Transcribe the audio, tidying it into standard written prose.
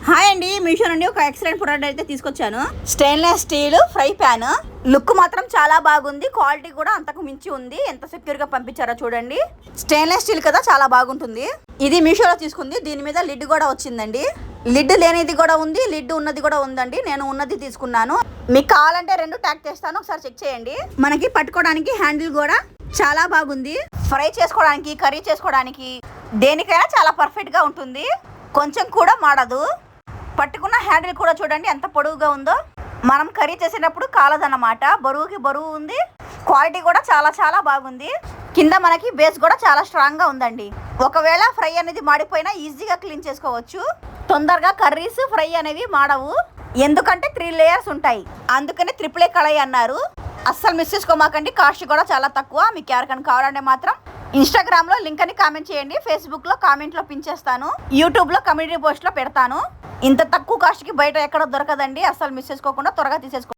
Hi అండి, మీషో నుండి ఒక ఎక్సలెంట్ ప్రోడక్ట్ అయితే తీసుకొచ్చాను. Stainless steel fry pan. Look మాత్రం చాలా బాగుంది, క్వాలిటీ కూడా అంతకు మించి ఉంది. ఎంత సెక్యూర్ గా పంపించారో చూడండి. స్టెయిన్లెస్ స్టీల్ కదా, చాలా బాగుంటుంది. ఇది మీషోలో తీసుకుంది. దీని మీద లిడ్ కూడా వచ్చిందండి. లిడ్ లేనిది కూడా ఉంది, లిడ్ ఉన్నది కూడా ఉందండి. నేను ఉన్నది తీసుకున్నాను. మీకు కావాలంటే రెండు ట్యాగ్ చేస్తాను, ఒకసారి చెక్ చేయండి. మనకి పట్టుకోవడానికి హ్యాండిల్ కూడా చాలా బాగుంది. ఫ్రై చేసుకోవడానికి, కర్రీ చేసుకోవడానికి, దేనికైనా చాలా పర్ఫెక్ట్ గా ఉంటుంది. కొంచెం కూడా మాడదు. పట్టుకున్న హ్యాండిల్ కూడా చూడండి ఎంత పొడవుగా ఉందో. మనం కర్రీ చేసేటప్పుడు కాలదన్నమాట. బరువుకి బరువు ఉంది. క్వాలిటీ కూడా చాలా చాలా బాగుంది. కింద మనకి బేస్ కూడా చాలా స్ట్రాంగ్ గా ఉందండి. ఒకవేళ ఫ్రై అనేది మాడిపోయినా ఈజీగా క్లీన్ చేసుకోవచ్చు. తొందరగా కర్రీస్ ఫ్రై అనేవి మాడవు, ఎందుకంటే 3 లేయర్స్ ఉంటాయి. అందుకని ట్రిపుల్ ఏ కడాయి అన్నారు. అస్సలు మిస్ చేసుకోమాకండి. కాస్ట్ కూడా చాలా తక్కువ. మీకు ఎవరికైనా కావాలంటే మాత్రం ఇన్స్టాగ్రామ్లో లింక్ అని కామెంట్ చేయండి. ఫేస్బుక్లో కామెంట్లో పిన్ చేస్తాను. యూట్యూబ్లో కమ్యూనిటీ పోస్ట్లో పెడతాను. ఇంత తక్కువ కాస్ట్కి బయట ఎక్కడ దొరకదండి. అస్సలు మిస్ చేసుకోకుండా త్వరగా తీసేసుకోండి.